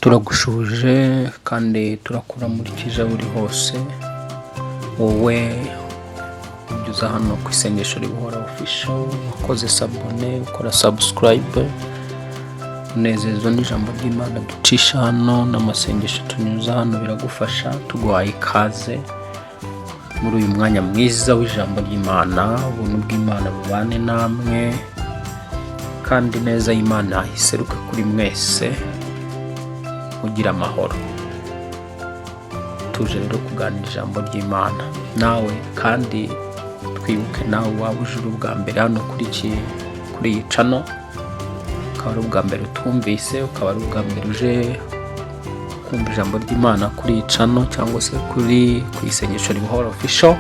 Turagushuje kandi turakuramukije aho uri hose, wowe ugeze hano ku isengesho ribuhora official, wakoze sabone, ukora subscribe, unezezwa n'ijambo ry'Imana ducisha hano n'amasengesho tunyuza hano, biragufasha. Tuguhaye ikaze muri uyu mwanya mwiza w'ijambo ry'Imana. Ubuntu bw'Imana bubane namwe kandi neza y'Imana iseruke kuri mwese, ugira amahoro. Tuje rero kuganira ijambo ry'Imana nawe, kandi twibuke nawe waba uje ubwa mbere hano kuri iyi channel, ukaba ari ubwa mbere utumvise, ukaba ari ubwa mbere uje kumva ijambo ry'Imana kuri iyi channel cyangwa se ku isengesho ribuhora official,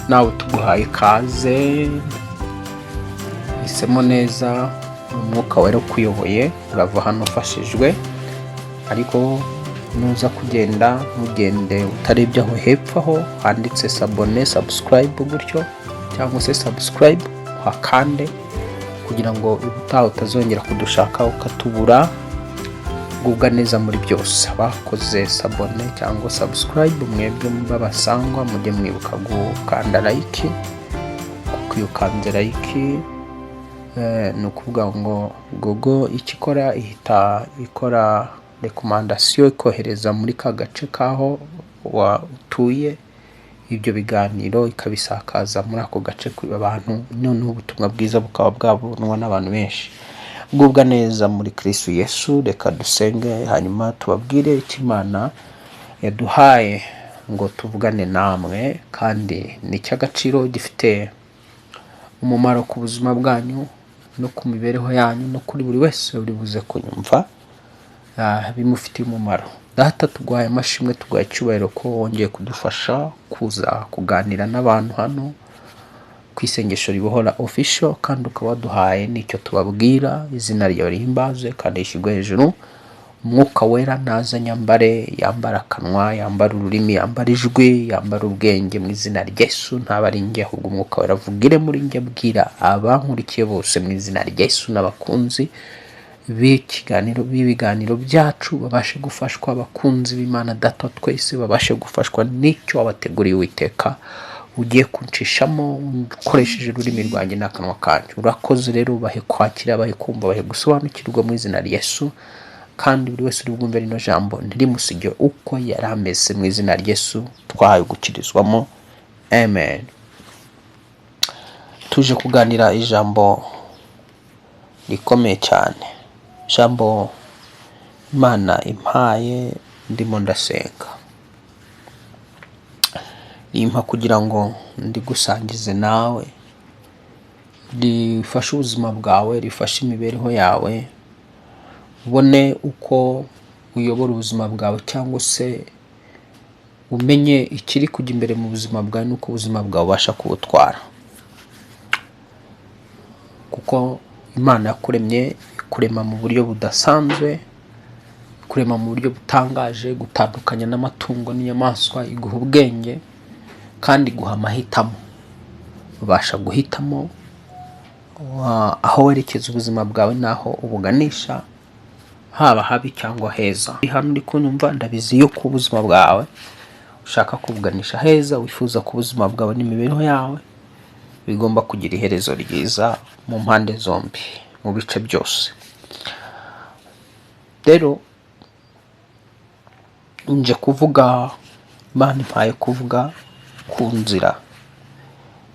nawe tuguhaye ikaze. Hisemo neza, umwuka wera ukuyoboye, urava hano ufashijwe. Ariko nuza kugenda ntugende utarebye aho hepfo aho handitse sabone, subscribe gutyo, cyangwa se subscribe hakande, kugira ngo ubutaha utazongera kudushaka ukatubura. Gubwa neza muri byose. Abakoze sabone cyangwa subscribe, mwebwe babasangwa, mujye mwibuka gukanda like, kuko iyo ukanze like ni ukuvuga ngo Google ikikora ihita ikora recommendation, ikohereza muri ka gace kaho utuye ibyo biganiro, ikabisakaza muri ako gace abantu, noneho ubutumwa bwiza bukaba bwabonwa n'abantu benshi. Gubwa neza muri Kristo Yesu. Reka dusenge hanyuma tubabwire icyo Imana yaduhaye ngo tuvugane namwe, kandi ni cy'agaciro, gifite umumaro ku buzima bwanyu no ku mibereho yanyu no kuri buri wese uri buze kunyumva, bimufitiye umumaro. Data, tuguhaye amashimwe, tuguhaye icyubahiro ko wongeye kudufasha kuza kuganira n'abantu hano ku isengesho ribuhora official, kandi ukaba waduhaye n'icyo tubabwira. Izina ryawe rihimbazwe kandi rishyirwe hejuru. Umwuka wera naza nyambare, yambara akanwa, yambara ururimi, yambara ijwi, yambara ubwenge mu izina rya Yesu. Ntaba ari njye, ahubwo umwuka wera avugire muri njye, bwira abankurikiye bose mu izina rya Yesu, n'abakunzi b'ibiganiro byacu babashe gufashwa. Abakunzi b'Imana Data twese babashe gufashwa n'icyo wabateguriye Uwiteka ugiye kunshishamo ukoresheje ururimi rwanjye n'akanwa kanyu. Urakoze rero, bahe kwakira, bahe kumva, bahe gusobanukirwa mu izina rya Yesu, kandi buri wese uri bwumve rino jambo ntirimusige uko yari ameze mu izina rya Yesu. Twahaye gukirizwamo, amen. Tuje kuganira ijambo rikomeye cyane, ijambo Imana impaye ndimo ndasenga, nimpa kugira ngo ndigusangize nawe, rifashe ubuzima bwawe, rifashe imibereho yawe, ubone uko uyobora ubuzima bwawe, cyangwa se umenye ikiri kujya imbere mu buzima bwawe, nuko ubuzima bwawe ubasha kubutwara. Kuko Imana yakuremye, kurema mu buryo budasanzwe, kurema mu buryo butangaje, gutandukanya n'amatungo n'inyamaswa, iguha ubwenge kandi iguha amahitamo. Ubasha guhitamo aho werekeza ubuzima bwawe n'aho ubuganisha, haba habi cyangwa heza. Hano uri kunyumva, ndabizi yuko ubuzima bwawe ushaka kubuganisha heza, wifuza ko ubuzima bwawe n'imibereho yawe bigomba kugira iherezo ryiza mu mpande zombi, mu bice byose. Rero nje kuvuga, Imana impaye kuvuga ku nzira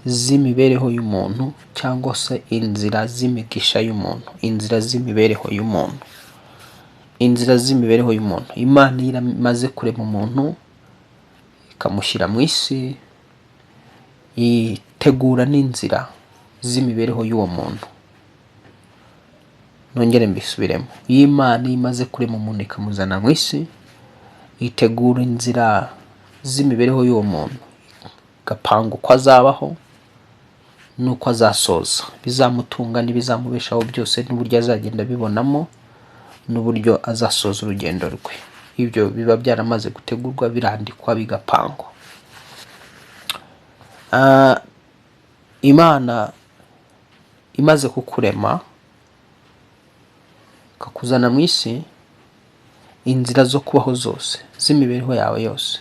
z'imibereho y'umuntu, cyangwa se inzira z'imigisha y'umuntu, inzira z'imibereho y'umuntu, inzira z'imibereho y'umuntu. Imana imaze kurema umuntu, ikamushyira mu isi, itegura n'inzira z'imibereho y'uwo muntu. Nongere mbisubiremo, Imana imaze kurema umuntu ikamuzana mu isi, itegura inzira z'imibereho y'uwo muntu, igapanga uko azabaho n'uko azasoza, bizamutunga n'ibizamubeshaho byose, n'uburyo azagenda bibonamo, n'uburyo azasoza urugendo rwe. Ibyo biba byaramaze gutegurwa, birandikwa, bigapangwa. Imana imaze kukurema, ikakuzana mu isi, inzira zo kubaho zose z'imibereho yawe yose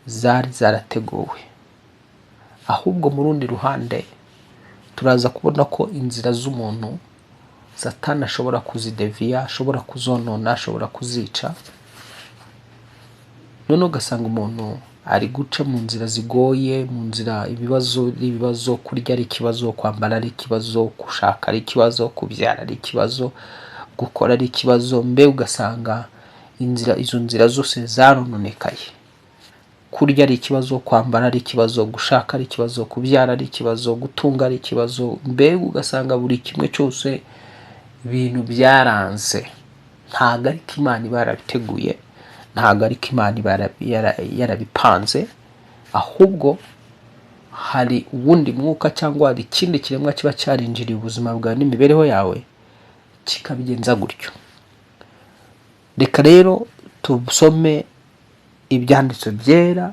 zari zarateguwe. Ahubwo mu rundi ruhande turaza kubona ko inzira z'umuntu Satani ashobora kuzideviya, ashobora kuzonona, ashobora kuzica. None ugasanga umuntu ari guca mu nzira zigoye, mu nzira ibibazo, kurya ari ikibazo, kwambara ari ikibazo, gushaka ari ikibazo, kubyara ari ikibazo, gukora ari ikibazo. Mbe ugasanga izo nzira zose zarononekaye. Kurya ari ikibazo, kwambara ari ikibazo, gushaka ari ikibazo, kubyara ari ikibazo, gutunga ari ikibazo. Mbe ugasanga buri kimwe cyose ibintu byaranze. Ntabwo ari ko Imana iba yarabiteguye, ntabwo ari ko Imana iba yarabipanze, ahubwo hari ubundi mwuka cyangwa hari ikindi kiremwa kiba cyarinjiriye ubuzima bwawe n'imibereho yawe kikabigenza gutyo. Reka rero tusome ibyanditswe byera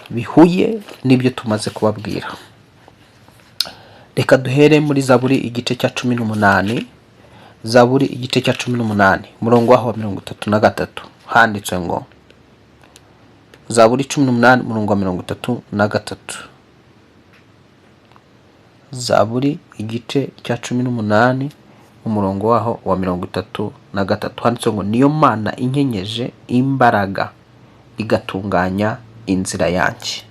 bihuye n'ibyo tumaze kubabwira. Reka duhere muri Zaburi igice cya 18. Zaburi igice cya 18 umurongo wa 33 handitswe ngo, Zaburi 18 umurongo wa 33. Zaburi igice cya 18 umurongo waho wa 33 handitswe ngo, niyo Mana inkenyeje imbaraga igatunganya inzira yanjye.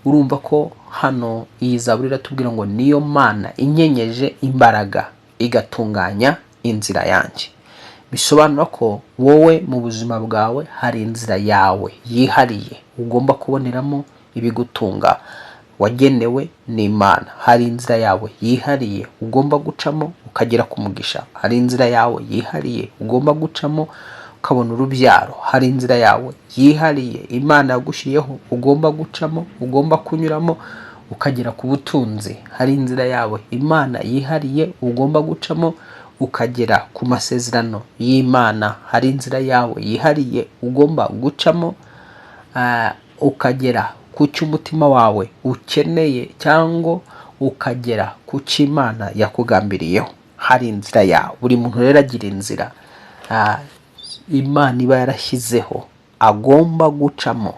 Urumva ko hano iyi Zaburi iratubwira ngo niyo Mana inkenyeje imbaraga igatunganya inzira yanjye. Bisobanura ko wowe mu buzima bwawe hari inzira yawe yihariye ugomba kuboneramo ibigutunga, wagenewe n'Imana. Hari inzira yawe yihariye ugomba gucamo ukagera ku mugisha. Hari inzira yawe yihariye ugomba gucamo ukabona urubyaro. Hari inzira yawe yihariye Imana yagushyiriyeho ugomba gucamo, ugomba kunyuramo ukagera ku butunzi. Hari inzira yawe Imana yihariye ugomba gucamo ukagera ku masezerano y'Imana. Hari inzira yawe yihariye ugomba gucamo ukagera ku cy'umutima wawe ukeneye cyangwa ukagera ku cy'Imana yakugambiriyeho. Hari inzira yawe. Buri muntu rero agira inzira Imana iba yarashyizeho agomba gucamo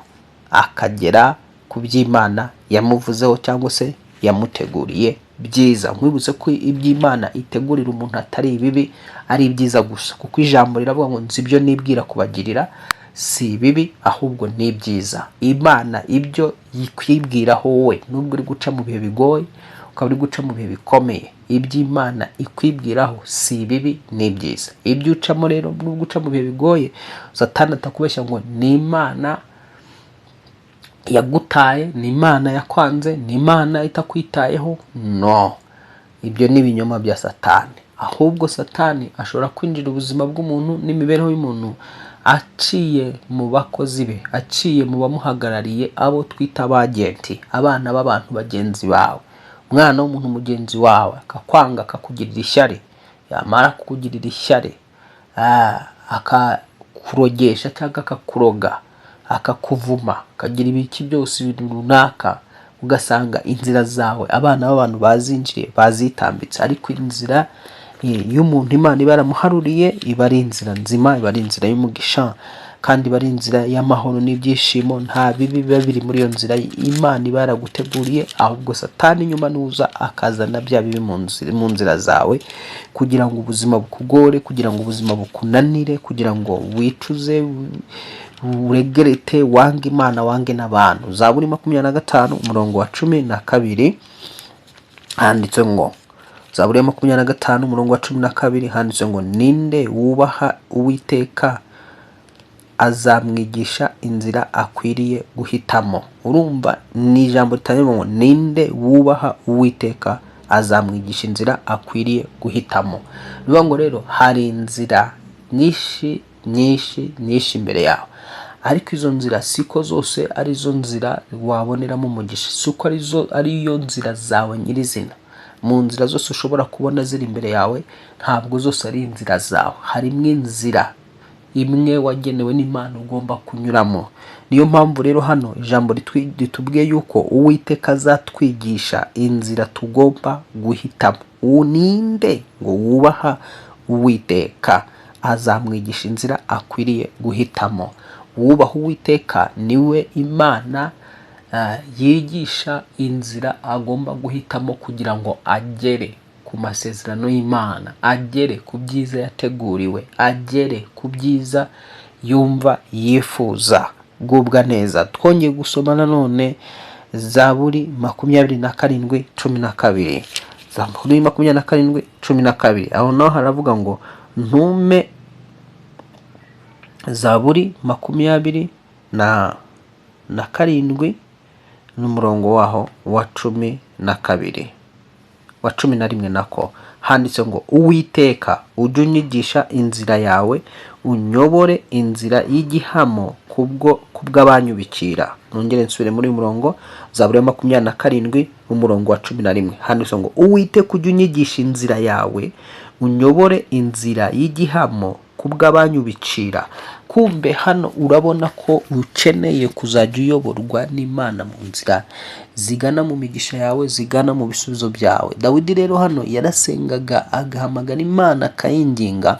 akagera ku by'Imana yamuvuzeho cyangwa se yamuteguriye byiza. Nkwibutse ko iby'Imana itegurira umuntu atari ibibi, ari ibyiza gusa, kuko ijambo riravuga ngo nzi ibyo nibwira kubagirira si ibibi ahubwo ni byiza. Imana ibyo yikwibwiraho wowe nubwo uri guca mu bihe bigoye, ukaba uri guca mu bihe bikomeye, iby'Imana ikwibwiraho si ibibi ni byiza. Ibyo ucamo rero nubwo uca mu bihe bigoye, Satani atakubeshya ngo ni Imana yagutaye, ni Imana yakwanze, ni Imana itakwitayeho. No, ibyo ni ibinyoma bya Satani. Ahubwo Satani ashobora kwinjira ubuzima bw'umuntu n'imibereho y'umuntu aciye mu bakozi be, aciye mu bamuhagarariye, abo twita abagenti, abana b'abantu bagenzi bawe. Umwana w'umuntu mugenzi wawe akakwanga, akakugirira ishyari, yamara kukugirira ishyari akakurogesha cyangwa akakuroga, akakuvuma, akagira ibiki byose ibintu runaka, ugasanga inzira zawe abana b'abantu bazinjiriye bazitambitse. Ariko inzira y'umuntu Imana iba yaramuharuriye iba ari inzira nzima, iba ari inzira y'umugisha, kandi iba ari inzira y'amahoro n'ibyishimo. Nta bibi biba biri muri iyo nzira Imana iba yaraguteguriye, ahubwo Satani nyuma nuza akazana bya bibi mu nzira zawe, kugira ngo ubuzima bukugore, kugira ngo ubuzima bukunanire, kugira ngo wicuze, uregerete, wange Imana, wange n'abantu. Zaburi 25 umurongo wa 12 handitse ngo, Zaburi 25 umurongo wa 12 handitse ngo, ninde wubaha Uwiteka azamwigisha inzira akwiriye guhitamo. Urumva ni ijambo ritanyemo ngo ninde wubaha Uwiteka azamwigisha inzira akwiriye guhitamo. Niyo ngo rero hari inzira nyinshi imbere yawe, ariko izo nzira siko zose ari zo nzira waboneramo umugisha, siko ari yo nzira zawe nyirizina. Mu nzira zose ushobora kubona ziri imbere yawe, ntabwo zose ari inzira zawe. Harimo inzira imwe wagenewe n'Imana ugomba kunyuramo. Niyo mpamvu rero hano ijambo ritubwiye yuko Uwiteka azatwigisha inzira tugomba guhitamo. Ninde ngo wubaha Uwiteka azamwigisha inzira akwiriye guhitamo. Uwubaha Uwiteka niwe Imana yigisha inzira agomba guhitamo kugira ngo agere ku masezerano y'Imana, agere ku byiza yateguriwe, agere ku byiza yumva yifuza. Gubwa neza. Twongeye gusoma nanone Zaburi 27:12. Zaburi 27:12. Aho naho haravuga ngo ntume. Zaburi 27 n'umurongo waho wa 12, wa 11 nako handitse ngo Uwiteka ujye unyigisha inzira yawe, unyobore inzira y'igihamo kubw'abanyubikira. Nongere nsubire muri murongo Zaburi 27 n'umurongo wa 11 handitse ngo Uwiteka ujye unyigisha inzira yawe, unyobore inzira y'igihamo kubw'abanyubikira. Kumbe hano urabona ko ukeneye kuzajya uyoborwa n'Imana mu nzira zigana mu migisha yawe, zigana mu bisubizo byawe. Dawidi rero hano yarasengaga agahamagara Imana akayinginga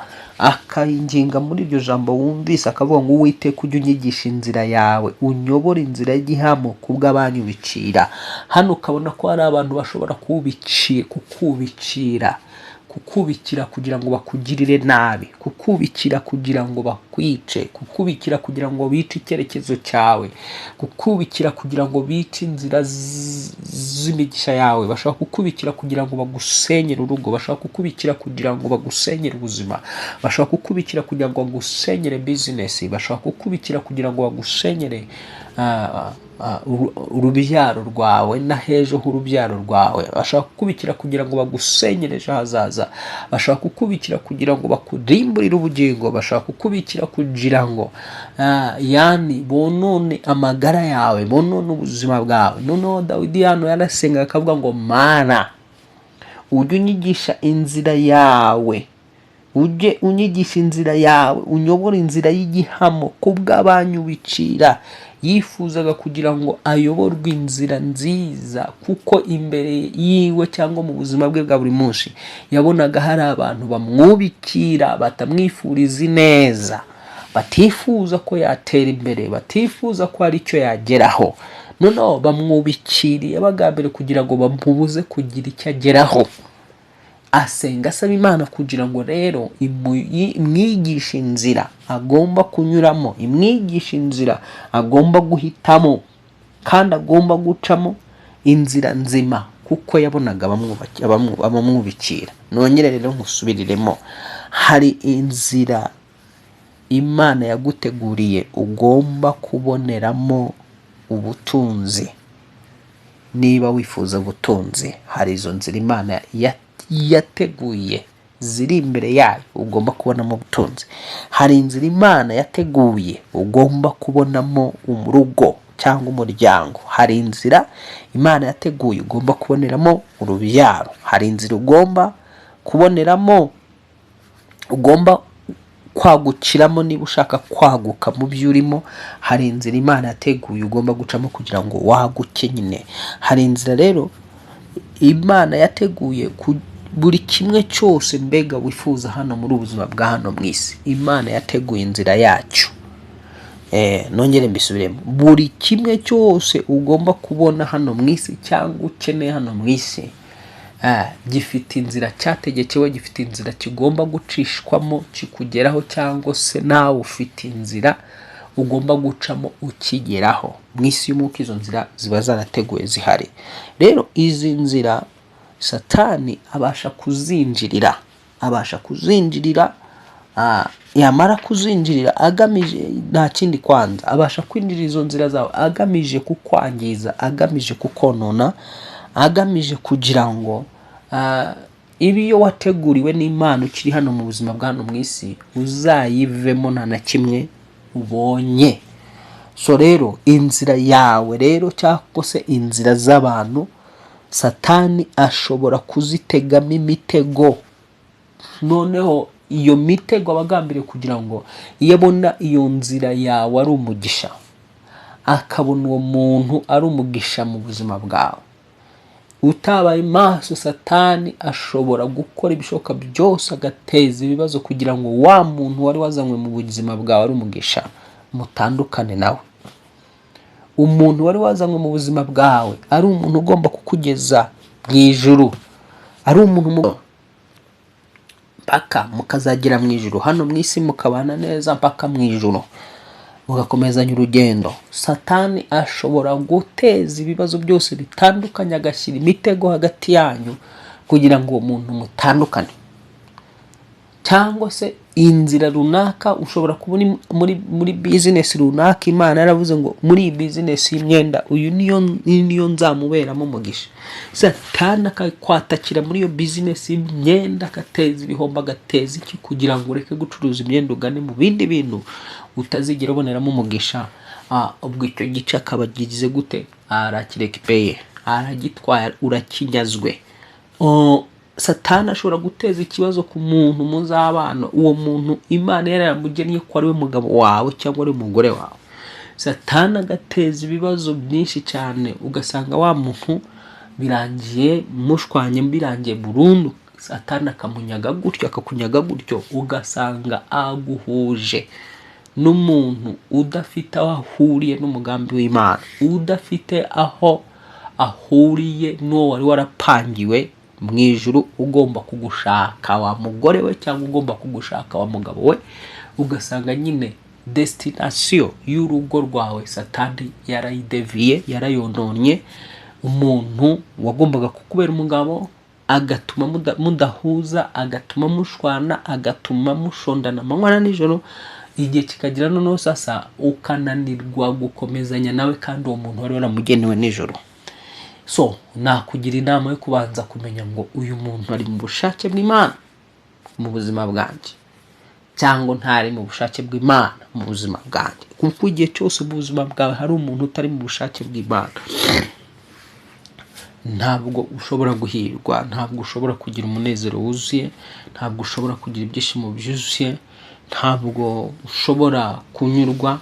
muri iryo jambo wumvise, akavuga ngo Uwiteka ujye unyigisha inzira yawe, unyobore inzira y'igihamo kubw'abanyubikira. Hano ukabona ko hari abantu bashobora kukubikira kugira ngo bakugirire nabi, kukubikira kugira ngo bakwice, kukubikira kugira ngo bice icyerekezo cyawe, kukubikira kugira ngo bice inzira z'imigisha yawe. Bashaka kukubikira kugira ngo bagusenyere urugo, bashaka kukubikira kugira ngo bagusenyere ubuzima, bashaka kukubikira kugira ngo bagusenyere business, bashaka kukubikira kugira ngo bagusenyere urubyaro rwawe na hejo h'urubyaro rwawe, bashaka kukubikira kugira ngo bagusenyere ejo hazaza, bashaka kukubikira kugira ngo bakurimburire ubugingo, bashaka kukubikira kugira ngo bonone amagara yawe, bonone ubuzima bwawe. Noneho Dawidi hano yarasenga akavuga ngo Mana ujye unyigisha inzira yawe, ujye unyigisha inzira yawe, unyobore inzira y'igihamo kubw'abanyubikira. Yifuzaga kugira ngo ayoborwe inzira nziza, kuko imbere yiwe cyangwa mu buzima bwe bwa buri munsi yabonaga hari abantu bamwubikira, batamwifuriza neza, batifuza ko yatera imbere, batifuza ko hari icyo yageraho. Noneho bamwubikiriye bagambiriye kugira ngo bamubuze kugira icyo ageraho. Asenga asaba Imana kugira ngo rero imwigishe inzira agomba kunyuramo, imwigishe inzira agomba guhitamo kandi agomba gucamo inzira nzima, kuko yabonaga abamwubikira. Nongere rero nkusubiriremo, hari inzira Imana yaguteguriye ugomba kuboneramo ubutunzi. Niba wifuza ubutunzi, hari izo nzira Imana yateguye ziri imbere yayo ugomba kubonamo ubutunzi. Hari inzira Imana yateguye ugomba kubonamo urugo cyangwa umuryango. Hari inzira Imana yateguye ugomba kuboneramo urubyaro. Hari inzira ugomba kuboneramo, ugomba kwagukiramo niba ushaka kwaguka mu byo urimo. Hari inzira Imana yateguye ugomba gucamo kugira ngo waguke nyine. Hari inzira rero Imana yateguye buri kimwe cyose mbega wifuza hano muri ubuzima bwa hano mu isi. Imana yateguye inzira yacyo. Nongere mbisubiremo, buri kimwe cyose ugomba kubona hano mu isi cyangwa ukeneye hano mu isi gifite inzira cyategekewe, gifite inzira kigomba gucishwamo kikugeraho, cyangwa se nawe ufite inzira ugomba gucamo ukigeraho. Mu isi y'umwuka izo nzira ziba zarateguwe zihari. Rero izi nzira Satani abasha kuzinjirira, yamara kuzinjirira agamije nta kindi kwanza, abasha kwinjira izo nzira zawe agamije kukwangiza, agamije kukonona, agamije kugira ngo ibiyo wateguriwe n'Imana ukiri hano mu buzima bwa hano mu isi uzayivemo nta na kimwe ubonye. So rero inzira yawe rero cyangwa se inzira z'abantu Satani ashobora kuzitegamo imitego. Noneho iyo mitego abagambiriye kugira ngo iyo abona iyo nzira yawe ari umugisha, akabona uwo muntu ari umugisha mu buzima bwawe, utabaye maso Satani ashobora gukora ibishoboka byose agateza ibibazo kugira ngo wa muntu wari wazanywe mu buzima bwawe ari umugisha mutandukane nawe. Umuntu wari wazanywe mu buzima bwawe ari umuntu ugomba kukugeza mu ijuru, ari umuntu mpaka mukazagira mu ijuru, hano mu isi mukabana neza mpaka mu ijuru mugakomezanya urugendo. Satani ashobora guteza ibibazo byose bitandukanye, agashyira imitego hagati yanyu kugira ngo umuntu mutandukane. Cyangwa se inzira runaka ushobora kubona muri business runaka, Imana yaravuze ngo muri iyi business y'imyenda uyu niyo nzamuberamo umugisha. Satani akakwatakira muri iyo business y'imyenda, agateza ibihombo, agateza iki kugira ngo ureke gucuruza imyenda ugane mu bindi bintu utazigera uboneramo umugisha. Ubwo icyo gice akabagize gute? Arakirekipeye, aragitwara, urakinyazwe. Satani ashobora guteza ikibazo ku muntu muzabana, uwo muntu Imana yaramugennye ko ari we mugabo wawe cyangwa ari umugore wawe. Satani agateza ibibazo byinshi cyane, ugasanga wa muntu birangiye mushwanye, birangiye burundu. Satani akamunyaga gutyo, akakunyaga gutyo, ugasanga aguhuje n'umuntu udafite aho ahuriye n'umugambi w'Imana, udafite aho ahuriye n'uwo wari warapangiwe mu ijuru ugomba kugushaka wa mugore we cyangwa ugomba kugushaka wa mugabo we. Ugasanga nyine destination y'urugo rwawe Satani yarayideviye, yarayononye. Umuntu wagombaga kukubera umugabo agatuma mudahuza, agatuma mushwana, agatuma mushondana amanywa na nijoro, igihe kikagira noneho sasa ukananirwa gukomezanya nawe kandi uwo muntu wari waramugenewe nijoro. So nakugira inama yo kubanza kumenya ngo uyu muntu ari mu bushake bw'Imana mu buzima bwanjye cyangwa ntari mu bushake bw'Imana mu buzima bwanjye. Kuko igihe cyose mu buzima bwawe hari umuntu utari mu bushake bw'Imana, ntabwo ushobora guhirwa, ntabwo ushobora kugira umunezero wuzuye, ntabwo ushobora kugira ibyishimo byuzuye, ntabwo ushobora kunyurwa.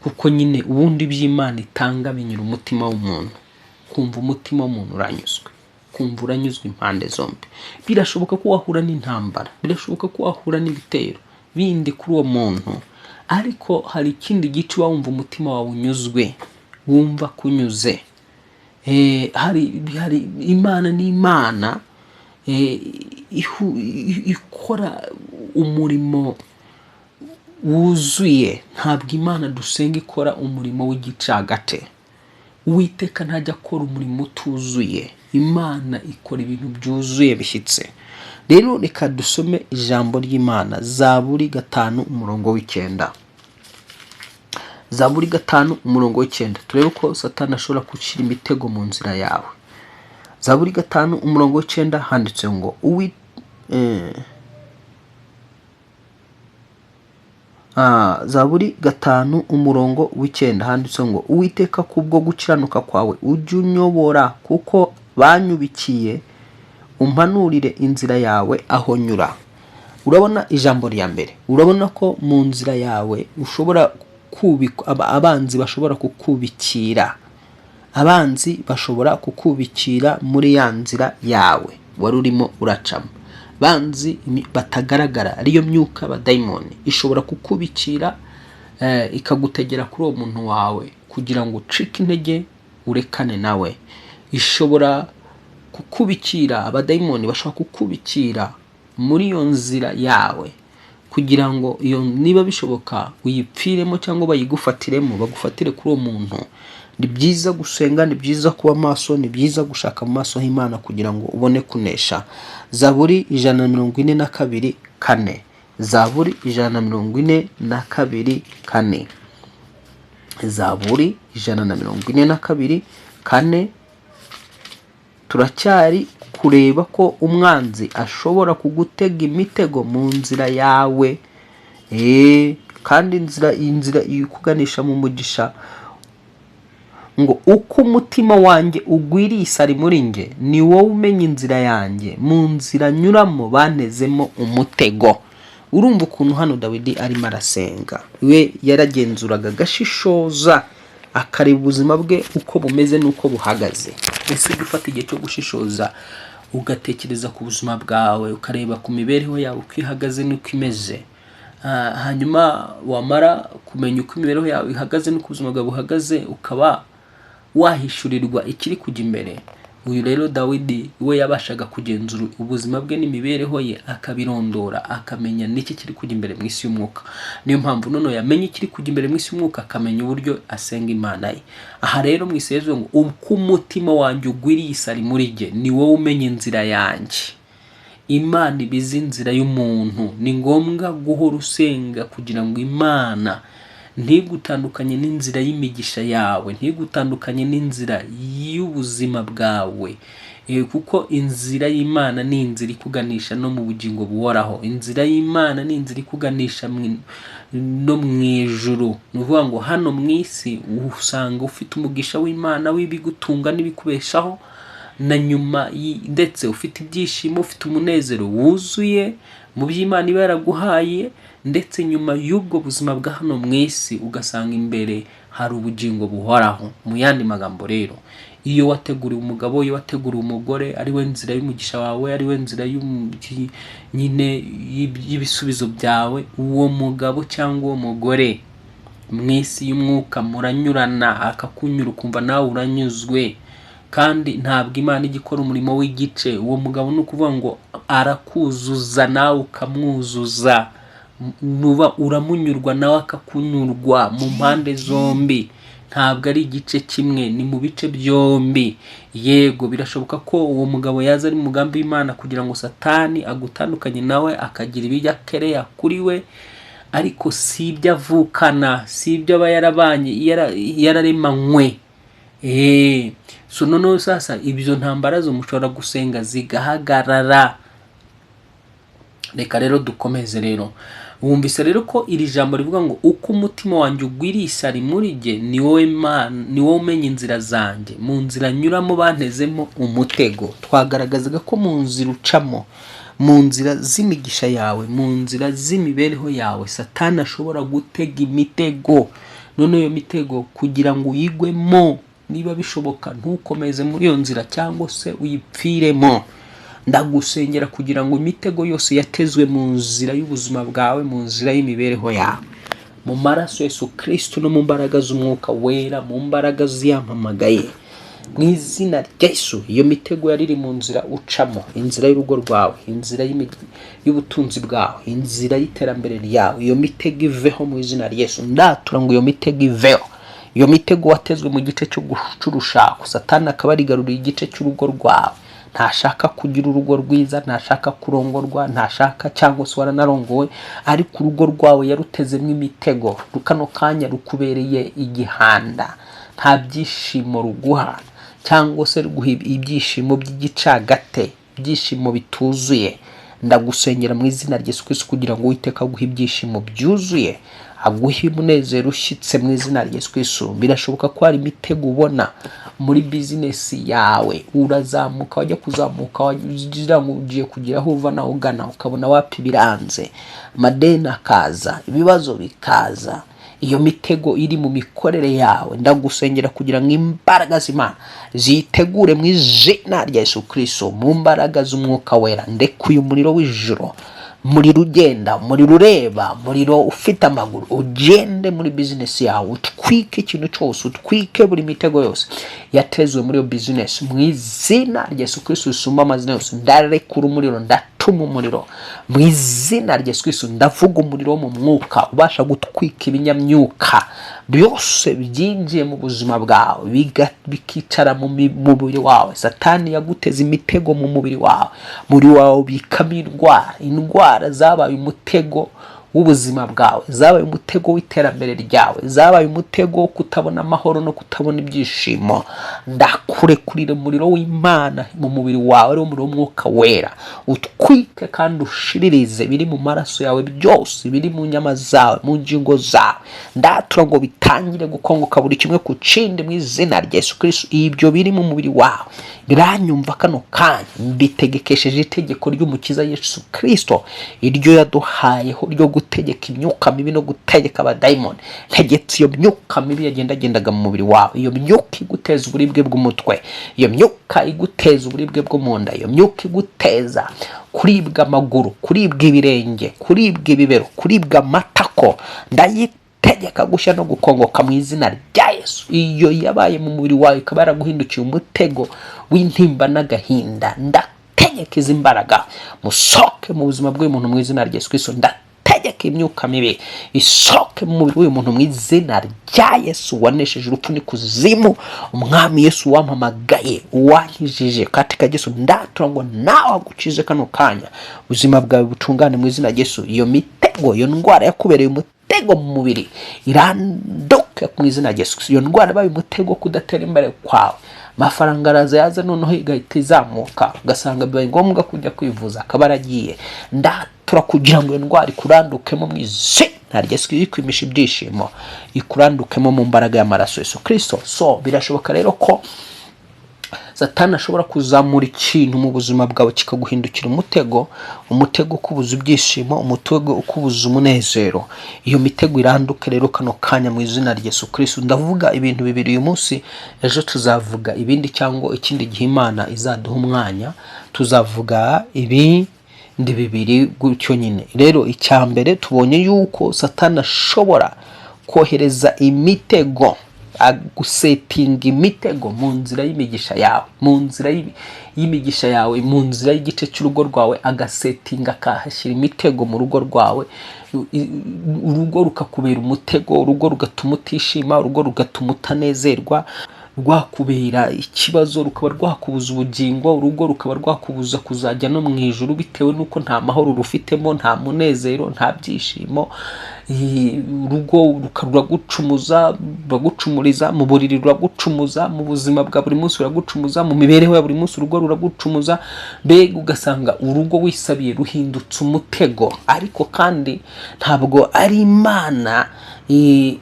Kuko nyine ubundi by'Imana itanga binyura umutima w'umuntu, kumva umutima w'umuntu uranyuzwe, kumva uranyuzwe impande zombi. Birashoboka ko wahura n'intambara, birashoboka ko wahura n'ibitero bindi kuri uwo muntu, ariko hari ikindi gice wumva umutima wawe unyuzwe, wumva kunyuze. Hari Imana ni Imana ikora umurimo wuzuye. Ntabwo Imana dusenga ikora umurimo w'igicagate. Uwiteka ntajya akora umurimo utuzuye, Imana ikora ibintu byuzuye bishyitse. Rero reka dusome ijambo ry'Imana, Zaburi 5:9. Zaburi 5:9, turebe ko Satani ashobora gucira imitego mu nzira yawe. Zaburi 5:9 handitse ngo Zaburi 5:9 handitse ngo Uwiteka kubwo gukiranuka kwawe ujye unyobora, kuko banyubikiye umpanurire inzira yawe aho nyura. Urabona ijambo rya mbere, urabona ko mu nzira yawe ushobora abanzi bashobora kukubikira, abanzi bashobora kukubikira muri ya nzira yawe wari urimo uracamo. Banzi batagaragara, ariyo myuka abadayimoni ishobora kukubikira, ikagutegera kuri uwo muntu wawe kugira ngo ucike intege urekane nawe. Ishobora kukubikira, abadayimoni bashobora kukubikira muri iyo nzira yawe kugira ngo iyo niba bishoboka uyipfiremo cyangwa bayigufatiremo, bagufatire kuri uwo muntu. Ni byiza gusenga, ni byiza kuba maso, ni byiza gushaka mu maso h'Imana kugira ngo ubone kunesha. Zaburi 142:4. Zaburi 142:4. Zaburi 142:4. Turacyari kureba ko umwanzi ashobora kugutega imitego mu nzira yawe, kandi inzira ikuganisha mu mugisha. Ngo uko umutima wanjye ugwiriye isari muri nge, ni wowe umenya inzira yanjye, mu nzira nyuramo banezemo umutego. Urumva ukuntu hano Dawidi arimo arasenga, we yaragenzuraga agashishoza akareba ubuzima bwe uko bumeze n'uko buhagaze. ese gufata igihe cyo gushishoza ugatekereza ku buzima bwawe, ukareba ku mibereho yawe uko ihagaze n'uko imeze. Hanyuma wamara kumenya uko imibereho yawe ihagaze n'uko ubuzima bwawe buhagaze, ukaba wahishurirwa ikiri kujya imbere. Uyu rero Dawidi we yabashaga kugenzura ubuzima bwe n'imibereho ye, akabirondora, akamenya n'iki kiri kujya imbere mu isi y'umwuka. Niyo mpamvu none yamenye ikiri kujya imbere mu isi y'umwuka, akamenya uburyo asenga Imana ye. Aha rero mu isi ngo uko umutima wanjye ugwiriye isari muri jye, ni wowe umenya inzira yanjye. Imana ibizi inzira y'umuntu. Ni ngombwa guhora usenga kugira ngo Imana ntigutandukanye n'inzira y'imigisha yawe, ntigutandukanye n'inzira y'ubuzima bwawe, kuko inzira y'Imana ni inzira ikuganisha no mu bugingo buhoraho. Inzira y'Imana ni inzira ikuganisha no mu ijuru. Ni ukuvuga ngo hano mu isi usanga ufite umugisha w'Imana w'ibigutunga n'ibikubeshaho, na nyuma ndetse ufite ibyishimo, ufite umunezero wuzuye mu by'Imana iba yaraguhaye, ndetse nyuma y'ubwo buzima bwa hano mu isi ugasanga imbere hari ubugingo buhoraho. Mu yandi magambo rero, iyo wateguriwe umugabo, iyo wateguriwe umugore, ari we nzira y'umugisha wawe, ari we nzira nyine y'ibisubizo byawe, uwo mugabo cyangwa uwo mugore mu isi y'umwuka muranyurana, akakunyura ukumva nawe uranyuzwe, kandi ntabwo Imana igikora umurimo w'igice. Uwo mugabo ni ukuvuga ngo arakuzuza nawe ukamwuzuza, nuba uramunyurwa nawe akakunyurwa mu mpande zombi. Ntabwo ari igice kimwe, ni mu bice byombi. Yego birashoboka ko uwo mugabo yaza ari umugambi w'Imana kugira ngo Satani agutandukanye nawe, akagira ibijya akereya kuri we, ariko si ibyo avukana, si ibyo aba yarabanye yararemanywe. So noneho sasa ibyo ntambara zo mushobora gusenga zigahagarara. Reka rero dukomeze rero. Wumvise rero ko iri jambo rivuga ngo uko umutima wanjye ugwiriye isari muri jye, ni wowe Mana, ni wowe umenya inzira zanjye. Mu nzira nyuramo bantezemo umutego. Twagaragazaga ko mu nzira ucamo, mu nzira z'imigisha yawe, mu nzira z'imibereho yawe, Satani ashobora gutega imitego. None iyo mitego kugira ngo uyigwemo, niba bishoboka ntukomeze muri iyo nzira cyangwa se uyipfiremo. Ndagusengera kugira ngo imitego yose yatezwe mu nzira y'ubuzima bwawe, mu nzira y'imibereho yawe, mu maraso Yesu Kristo no mu mbaraga z'umwuka wera, mu mbaraga z'yampamagaye, mu izina rya Yesu. Iyo mitego yariri mu nzira ucamo, inzira y'urugo rwawe, inzira y'ubutunzi bwawe, inzira y'iterambere ryawe, iyo mitego iveho mu izina rya Yesu. Ndatura ngo iyo mitego iveho. Iyo mitego watezwe mu gice cyo gucurushaka, Satani akaba arigaruriye igice cy'urugo rwawe. Ntashaka kugira urugo rwiza, ntashaka kurongorwa, ntashaka cyangwa se waranarongowe, ariko urugo rwawe yarutezemo imitego. Kano kanya rukubereye igihanda, nta byishimo ruguha, cyangwa se ruguha ibyishimo by'igicagate, ibyishimo bituzuye. Ndagusengera mu izina rya Yesu Kristo kugira ngo Uwiteka aguhe ibyishimo byuzuye, aguhe umunezero ushyitse mu izina rya Yesu Kristo. Birashoboka ko hari imitego ubona muri business yawe, urazamuka wajya kuzamuka, wagira ngo ugiye kugira aho uva naho ugana, ukabona wapi biranze, amadeni akaza, ibibazo bikaza. Iyo mitego iri mu mikorere yawe, ndagusengera kugira ngo imbaraga z'Imana zitegure mu izina rya Yesu Kristo, mu mbaraga z'umwuka wera. Ndekuye umuriro w'ijuru, umuriro ugenda, umuriro ureba, umuriro ufite amaguru, ugende muri business yawe, utwike ikintu cyose, utwike buri mitego yose yatezwe muri iyo business. Mu izina rya Yesu Kristo usumba amazina yose, ndarekura umuriro, ndatuma umuriro mu izina rya Yesu Kristo. Ndavuga umuriro wo mu mwuka ubasha gutwika ibinyamyuka byose byinjiye mu buzima bwawe, bikicara mu mubiri wawe. Satani yaguteza imitego mu mubiri wawe, bikamo indwara zabaye umutego w'ubuzima bwawe, zabaye umutego w'iterambere ryawe, zabaye umutego wo kutabona amahoro no kutabona ibyishimo. Ndakurekurira umuriro w'Imana mu mubiri wawe, ari umuriro w'umwuka wera, utwike kandi ushiririze biri mu maraso yawe byose, biri mu nyama zawe, mu ngingo zawe. Ndatura ngo bitangire gukongoka buri kimwe ku kindi mu izina rya Yesu Kristo. Ibyo biri mu mubiri wawe biranyumva kano kanya, mbitegekesheje itegeko ry'umukiza Yesu Kristo, iryo yaduhayeho ryo gutegeka imyuka mibi no gutegeka abadayimoni. Ntegetse iyo myuka mibi yagendagendaga mu mubiri wawe, iyo myuka iguteza uburibwe bw'umutwe, iyo myuka iguteza uburibwe bwo mu nda, iyo myuka iguteza kuribwa amaguru, kuribwa ibirenge, kuribwa ibibero, kuribwa amatako, ndayitegeka gushya no gukongoka mu izina rya Yesu. Iyo yabaye mu mubiri wawe ikaba yaraguhindukiye umutego w'intimba n'agahinda, ndategeka izi mbaraga musoke mu buzima bw'uyu muntu mu izina rya Yesu Kristo. Ndategeka imyuka mibi isoke mu mubiri w'uyu muntu mu izina rya Yesu wanesheje urupfu n'ikuzimu. Umwami Yesu wampamagaye, wankijije katika Yesu, ndatura ngo nawe agukize kano kanya, ubuzima bwawe butungane mu izina rya Yesu. Iyo mitego, iyo ndwara yakubereye umutego mu mubiri irandoke mu izina rya Yesu. Iyo ndwara baye umutego kudatera imbere kwawe, amafaranga araza yaza noneho igahita izamuka, ugasanga bibaye ngombwa kujya kwivuza akaba aragiye. Ndatura kugira ngo iyo ndwara ikurandukemo mu izina rya Yesu, ikwimisha ibyishimo, ikurandukemo mu mbaraga y'amaraso Yesu Kristo. So birashoboka rero ko Satani ashobora kuzamura ikintu mu buzima bwawe kikaguhindukira umutego, umutego ukubuza ibyishimo, umutego ukubuza umunezero. Iyo mitego iranduke rero kano kanya mu izina rya Yesu Kristo. Ndavuga ibintu bibiri uyu munsi, ejo tuzavuga ibindi cyangwa ikindi gihe Imana izaduha umwanya tuzavuga ibindi bibiri gutyo nyine. Rero icyambere tubonye yuko Satani ashobora kohereza imitego, agusetinga imitego mu nzira y'imigisha yawe, mu nzira y'imigisha yawe, mu nzira y'igice cy'urugo rwawe, agasetinga akahashyira imitego mu rugo rwawe. Urugo rukakubera umutego, urugo rugatuma utishima, urugo rugatuma utanezerwa, rwakubera ikibazo, rukaba rwakubuza ubugingo, urugo rukaba rwakubuza kuzajya no mu ijuru bitewe nuko nta mahoro rufitemo, nta munezero, nta byishimo. Urugo ruragucumuza, ruragucumuriza mu buriri, ruragucumuza mu buzima bwa buri munsi, ruragucumuza mu mibereho ya buri munsi, urugo ruragucumuza. Mbega ugasanga urugo wisabiye ruhindutse umutego. Ariko kandi ntabwo ari Imana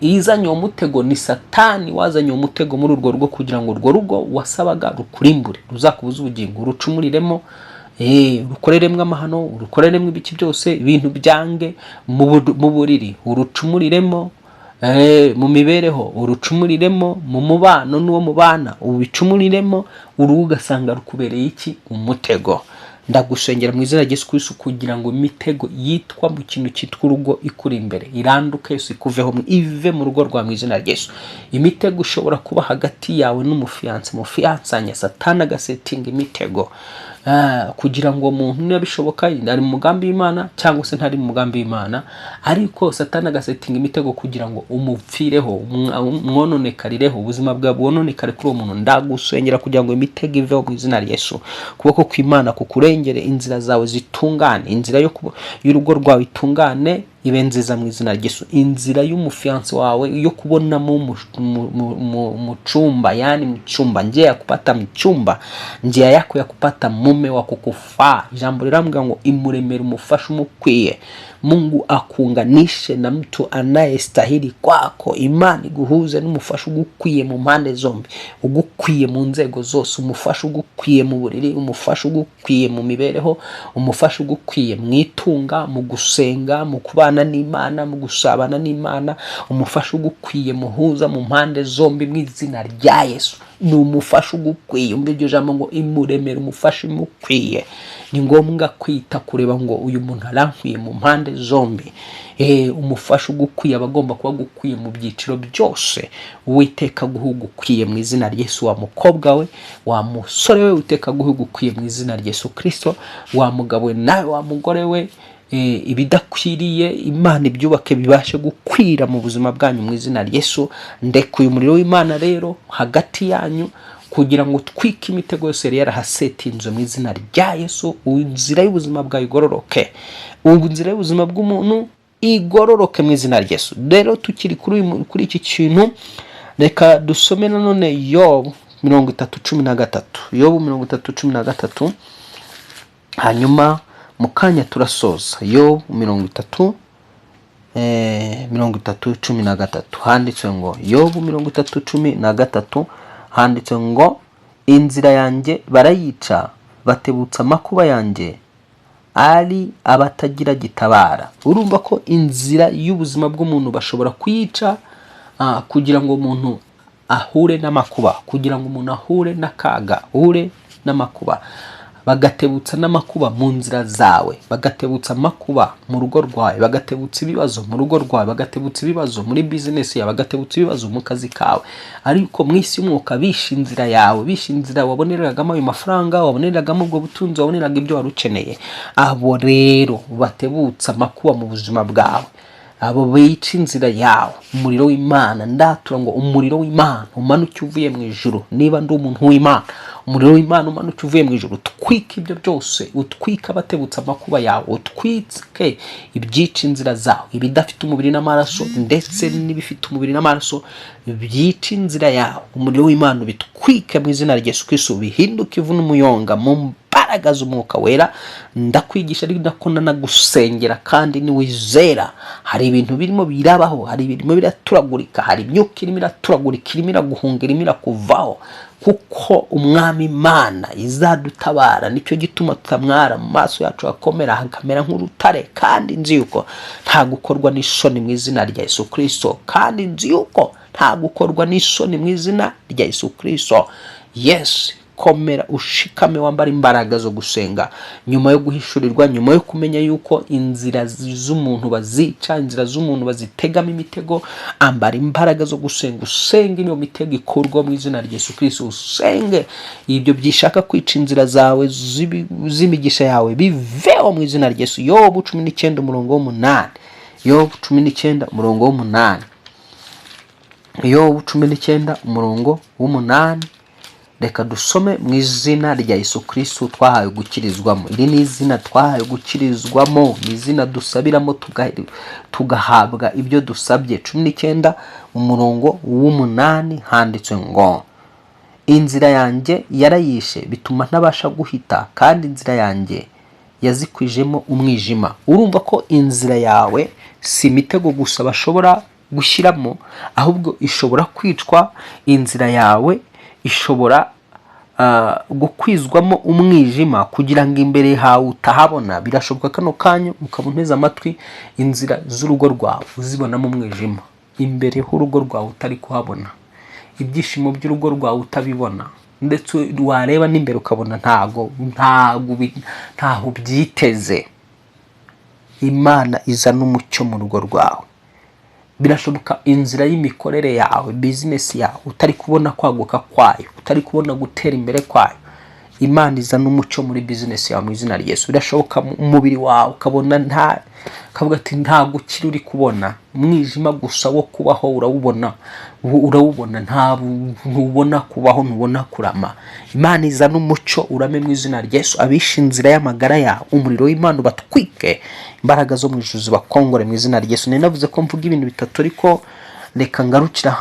izanye uwo mutego, ni Satani wazanye uwo mutego muri urwo rugo kugira ngo urwo rugo wasabaga rukurimbure, ruzakubuza ubugingo, rucumuriremo, rukoreremo amahano, urukoreremo ibiki byose, ibintu byange mu buriri urucumuriremo, mu mibereho urucumuriremo, mu mubano n'uwo mubana ubicumuriremo, urugo ugasanga rukubereye iki? Umutego. Ndagusengera mu izina rya Yesu Kristo kugira ngo imitego yitwa mu kintu cyitwa urugo ikuri imbere iranduke Yesu, ikuveho, ive mu rugo rwa mu izina rya Yesu. Imitego ushobora kuba hagati yawe n'umufiyanse, mufiyansanya Satani agasetinga imitego kugira ngo umuntu niba bishoboka ari mu mugambi w'Imana cyangwa se ntari mu mugambi w'Imana, ariko Satani agasetinga imitego kugira ngo umupfireho, umwononekarireho, ubuzima bwawe bwononekare kuri uwo muntu. Ndagusengera kugira ngo imitego iveho mu izina rya Yesu. Kuboko kw'Imana kukurengere, inzira zawe zitungane, inzira y'urugo rwawe itungane, ibe nziza mu izina rya Yesu. Inzira y'umufiansi wawe yo kubonamo mu chumba, yani mchumba, njia ya kupata mchumba, njia yako ya kupata mume wa kukufaa. Jambo liramga ngo imuremere umufasha umukwiye. Mungu akunganishe na mtu anayestahili kwako. Imana iguhuze n'umufasha ugukwiye mu mpande zombi, ugukwiye mu nzego zose, umufasha ugukwiye mu buriri, umufasha ugukwiye mu mibereho, umufasha ugukwiye mu itunga, mu gusenga, mu kubana n'Imana, mu gusabana n'Imana, umufasha ugukwiye muhuza mu mpande zombi mu izina rya Yesu. Ni umufasha ugukwiye. Umbe iryo jambo ngo imuremere umufasha umukwiye. Ni ngombwa kwita kureba ngo uyu muntu arankwiye mu mpande zombi. Umufasha ugukwiye abagomba kuba gukwiye mu byiciro byose. Uwiteka guhugukwiye mu izina rya Yesu. Wa mukobwa we, wa musore we, Uwiteka guhugukwiye mu izina rya Yesu Kristo. Wa mugabo we nawe, wa mugore we, ibidakwiriye Imana ibyubake bibashe gukwira mu buzima bwanyu mu izina rya Yesu. Ndekuye umuriro w'Imana rero hagati yanyu kugira ngo twike imitego yose yari yarahasetinze mu izina rya Yesu. Inzira y'ubuzima bwawe igororoke, inzira y'ubuzima bw'umuntu igororoke mu izina rya Yesu. Rero tukiri kuri iki kintu, reka dusome nanone Yobu 30:13. Yobu 30:13, hanyuma mukanya turasoza. Yobu 30:13 handitse ngo, Yobu 30:13 handitse ngo, inzira yanjye barayica, batebutsa amakuba yanjye, ari abatagira gitabara. Urumva ko inzira y'ubuzima bw'umuntu bashobora kuyica kugira ngo umuntu ahure n'amakuba, kugira ngo umuntu ahure n'akaga, ahure n'amakuba. Bagatebutsa n'amakuba mu nzira zawe, bagatebutsa amakuba mu rugo rwawe, bagatebutsa ibibazo mu rugo rwawe, bagatebutsa ibibazo muri business yawe, bagatebutsa ibibazo mu kazi kawe. Ariko mu isi y'umwuka bisha inzira yawe, bisha inzira waboneragamo ayo mafaranga, waboneragamo ubwo butunzi, waboneraga ibyo wari ukeneye. Abo rero batebutsa amakuba mu buzima bwawe, abo bica inzira yawe, umuriro w'Imana, ndatura ngo umuriro w'Imana umanuke uvuye mu ijuru. Niba ndi umuntu w'Imana, umuriro w'Imana umanuke uvuye mu ijuru, utwika ibyo byose, utwika abatebutsa amakuba yawe, utwike ibyica inzira zawe, ibidafite umubiri n'amaraso ndetse n'ibifite umubiri n'amaraso byica inzira yawe. Umuriro w'Imana bitwike mu izina rya Yesu Kristo, bihinduke ivu n'umuyonga mu mbaraga z'umwuka wera. Ndakwigisha ari ndakunda nagusengera kandi niwizera. Hari ibintu birimo birabaho, hari ibintu biraturagurika, hari imyuka irimo iraturagurika, irimo iraguhunga, irimo irakuvaho, kuko umwami Imana izadutabara. Nicyo gituma tutamwara, mu maso yacu hakomera hakamera nk'urutare. Kandi nzi yuko nta gukorwa n'isoni mu izina rya Yesu Kristo, kandi nzi yuko nta gukorwa n'isoni mu izina rya Yesu Kristo. Yes, komera ushikame, wambara imbaraga zo gusenga nyuma yo guhishurirwa, nyuma yo kumenya yuko inzira z'umuntu bazica, inzira z'umuntu bazitegamo imitego. Ambara imbaraga zo gusenga, usenge niyo mitego ikurwa mu izina rya Yesu Kristo. Usenge ibyo byishaka kwica inzira zawe z'imigisha yawe biveho mu izina rya Yesu. Yobu 19:8, Yobu 19:8, Yobu 19:8. Reka dusome mu izina rya Yesu Kristo twahaye gukirizwamo. Iri ni izina twahaye gukirizwamo, ni izina dusabiramo tugahabwa ibyo dusabye. 19:8 handitse ngo, inzira yanjye yarayishe bituma ntabasha guhita, kandi inzira yanjye yazikwijemo umwijima. Urumva ko inzira yawe si imitego gusa bashobora gushyiramo, ahubwo ishobora kwicwa. Inzira yawe ishobora gukwizwamo umwijima kugira ngo imbere hawe utahabona. Birashoboka kano kanya ukaba unteze amatwi, inzira z'urugo rwawe uzibonamo umwijima, imbere h'urugo rwawe utari kuhabona, ibyishimo by'urugo rwawe utabibona, ndetse wareba n'imbere ukabona ntaho byiteze. Imana izana umucyo mu rugo rwawe. Birashoboka inzira y'imikorere yawe, business yawe utari kubona kwaguka kwayo, utari kubona gutera imbere kwayo. Imana izana umucyo muri business yawe mu izina rya Yesu. Birashoboka umubiri wawe ukabona kavuga ati nta gukira uri kubona, umwijima gusa wo kubaho urawubona, ntubona kubaho, ntubona kurama. Imana izana umucyo urame mu izina rya Yesu. Abisha inzira y'amagara yawe, umuriro w'Imana batwike, imbaraga zo mu ijuru zibakongore mu izina rya Yesu. Navuze ko mvuga ibintu bitatu, ariko reka ngarukira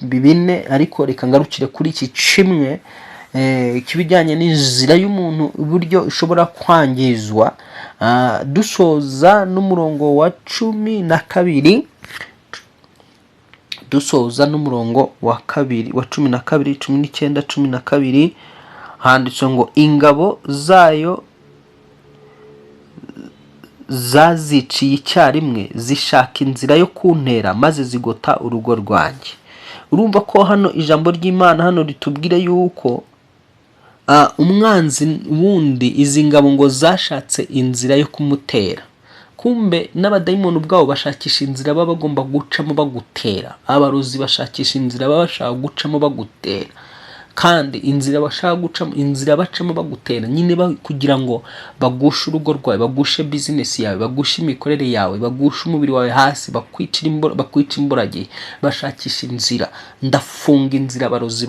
bine, ariko reka ngarukire kuri iki kimwe kibijyanye n'inzira y'umuntu uburyo ishobora kwangizwa. Dusoza n'umurongo wa 12, dusoza n'umurongo wa 12, 19, 12 handitse ngo, ingabo zayo zaziciye icyarimwe zishaka inzira yo kuntera, maze zigota urugo rwanjye. Urumva ko hano ijambo ry'Imana hano ritubwira yuko umwanzi wundi, izi ngabo ngo zashatse inzira yo kumutera. Kumbe n'abadayimoni ubwabo bashakisha inzira baba bagomba gucamo bagutera. Abarozi bashakisha inzira baba bashaka gucamo bagutera, kandi inzira bashaka gucamo, inzira bacamo bagutera nyine kugira ngo bagushe urugo rwawe, bagushe business yawe, bagushe imikorere yawe, bagushe umubiri wawe hasi, bakwica imburagihe. Bashakisha inzira. Ndafunga inzira abarozi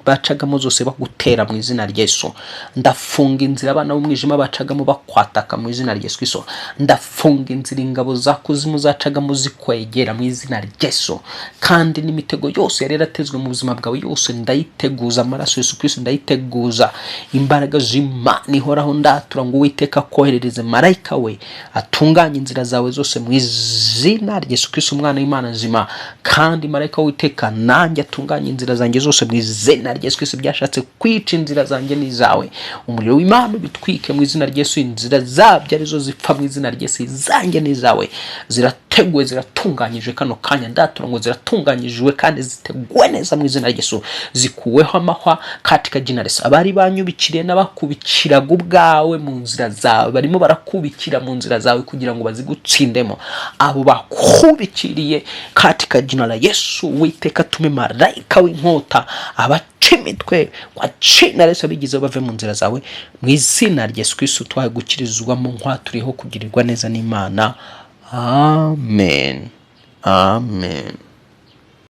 bacagamo zose bagutera mu izina rya Yesu. Ndafunga inzira abana b'umwijima bacagamo bakwataka mu izina rya Yesu. Ndafunga inzira ingabo za kuzimu zacagamo zikwegera mu izina rya Yesu. Kandi n'imitego yose yari yaratezwe mu buzima bwawe yose ndayiteguza ndayiteguza amaraso Yesu Kristo ndayiteguza imbaraga z'Imana ihoraho ndatura ngo Uwiteka koherereze marayika we atunganye inzira zawe zose mu izina rya Yesu Kristo umwana w'Imana nzima kandi marayika w'Uwiteka nanjye atunganye inzira zanjye zose mu izina rya Yesu Kristo byashatse kwica inzira zanjye n'izawe umuriro w'Imana bitwike mu izina rya Yesu inzira zabyo arizo zipfa mu izina rya Yesu zanjye n'izawe zirateguwe ziratunganyije kano kanya ndatura ngo ziratunganyijwe kandi ziteguwe neza mu izina rya Yesu zikuweho amahwa katika jina rya Yesu abari banyubikiriye n'abakubikiraga ubwawe mu nzira zawe barimo barakubikira mu nzira zawe kugira ngo bazigutsindemo abo bakubikiriye katika jina la Yesu Uwiteka tume marayika w'inkota abacimitwe kwa jina Yesu bigize bave mu nzira zawe mu izina rya Yesu Kristo twagukirizwamo nk'aturiho kugirirwa neza n'Imana. Amen. Amen.